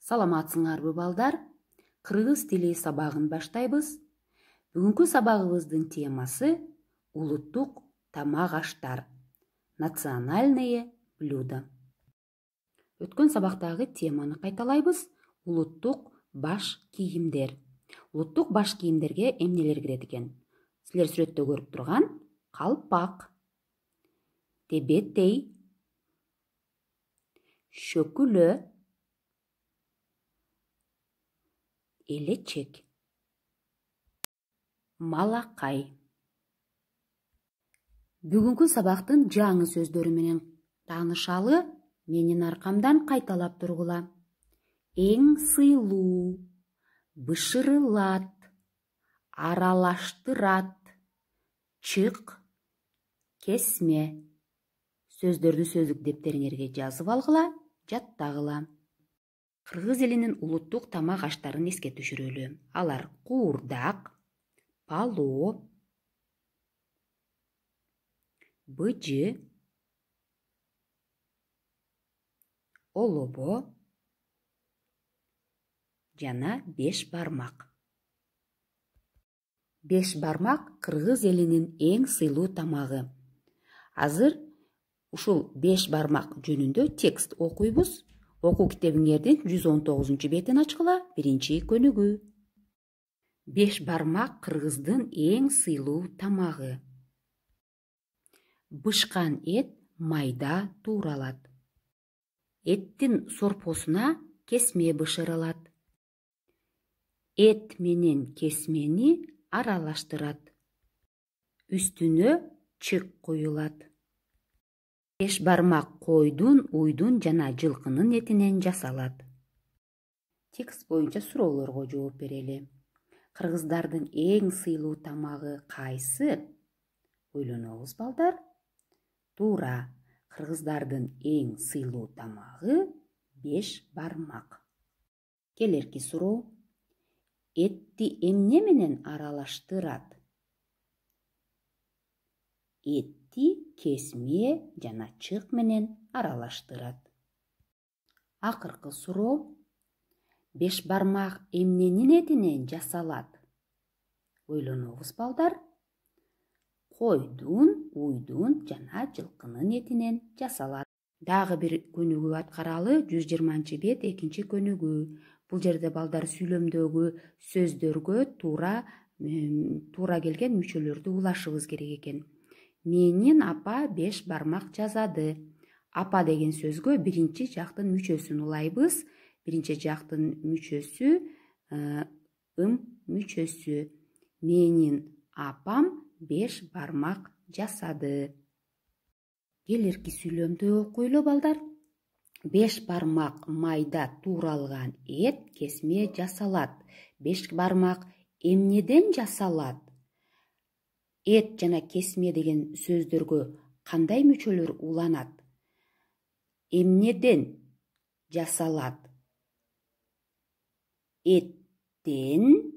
Саламатсыңарбы балдар? Кыргыз тили сабагын баштайбыз. Бүгүнкү сабагыбыздын темасы улуттук тамак аштар. Национальные блюда. Өткөн сабактагы теманы кайталайбыз. Улуттук баш кийимдер. Улуттук баш кийимдерге эмнелер кирет экен? Силер сүрөттө көрүп турган калпак, тебетей, шөкүлө, элечек, малакай. Бүгүнкү сабактын жаңы сөздөрү менен таанышалы, менин аркамдан кайталап тургула. Эң сыйлуу, бышырылат, аралаштырат, чык, кесме. Сөздөрдү сөздүк дептериңерге жазып алгыла, жаттагыла. Кыргыз элинин улуттук тамак аштарын эске түшүрөлү. Алар куурдак, палоо, быжы, олобо жана беш бармак. Беш бармак кыргыз элинин эң сыйлуу тамагы. Азыр ушул беш бармак жөнүндө текст окуйбуз. Окуу китебиңердин 119 бетин ачкыла, биринчи көнүгүү. Беш бармак кыргыздын эң сыйлуу тамагы. Бышкан эт майда тууралат. Эттин сорпосуна кесме бышырылат. Эт менен кесмени аралаштырат. Үстүнө чык куюлат. Беш бармак койдун, уйдун жана жылкынын этинен жасалат. Текст боюнча суроолорго жооп берели. Кыргыздардын эң сыйлуу тамагы кайсы? Ойлонобуз балдар. Туура, кыргыздардын эң сыйлуу тамагы беш бармак. Келерки суроо. Этти эмне менен аралаштырат? Этти кесме жана чык менен аралаштырат. Акыркы суроо. Беш бармак эмненин этинен жасалат? Ойлонобуз балдар. Койдун, уйдун жана жылкынын этинен жасалат. Дагы бир көнүгүү аткаралы, 120 бет, экинчи көнүгүү. Бул жерде балдар сүйлөмдөгү сөздөргө туура келген мүчөлөрдү улашыбыз керек экен. Менин апа беш бармак жазады. Апа деген сөзгө биринчи жактын мүчөсүн улайбыз. Биринчи жактын мүчөсү мүчөсү. Менин апам беш бармак жасады. Келерки сүйлөмдү окуйлу балдар. Беш бармак майда тууралган эт кесме жасалат. Беш бармак эмнеден жасалат? Эт жана кесме деген сөздөргө кандай мүчөлөр уланат? Эмнеден жасалат? Эттен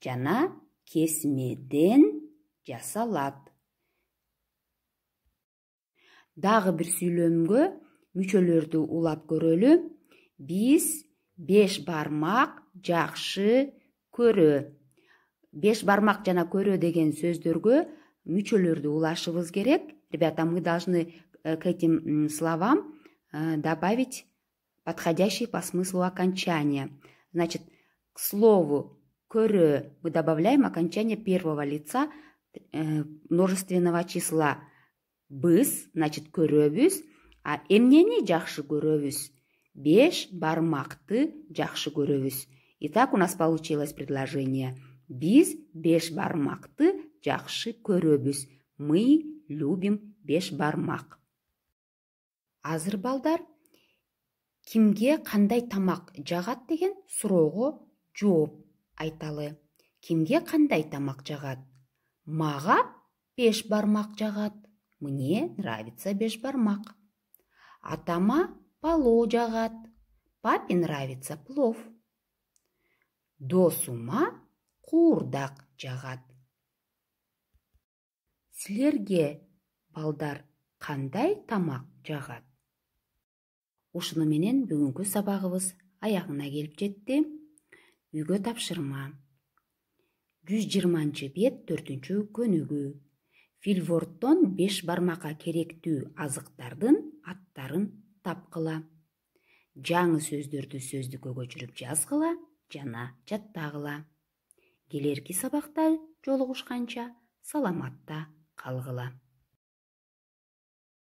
жана кесмеден жасалат. Дагы бир сүйлөмгө мүчөлөрдү улап көрөлү. Биз беш бармак жакшы көрө. Беш бармак жана көрө деген сөздөргө мүчөлөрдү улашыбыз керек. Ребята, мы должны к этим словам добавить подходящие по смыслу окончания. Значит, к слову көрө мы добавляем окончание первого лица множественного числа. Біз, значит, көрөбүз, а эмнени жакшы көрөбүз? Беш бармакты жакшы көрөбүз. Итак, у нас получилось предложение. Биз беш бармакты жакшы көрөбүз. Мы любим беш бармак. Азыр балдар, кимге кандай тамак жагат деген суроого жооп айталы. Кимге кандай тамак жагат? Мага беш бармак жагат. Мне нравится беш бармак. Атама палоо жагат. Папе нравится плов. Досума куурдак жагат. Силерге, балдар, кандай тамак жагат? Ушуну менен бүгүнкү сабагыбыз аягына келип жетти. Үйгө тапшырма. 120 бет 4 көнүгүү. Филвордтон 5 бармакка керектүү азыктардын аттарын тапкыла. Жаңы сөздөрдү сөздүккө көчүрүп жазгыла жана жаттагыла. Келерки сабакта жолугушканча саламатта калгыла.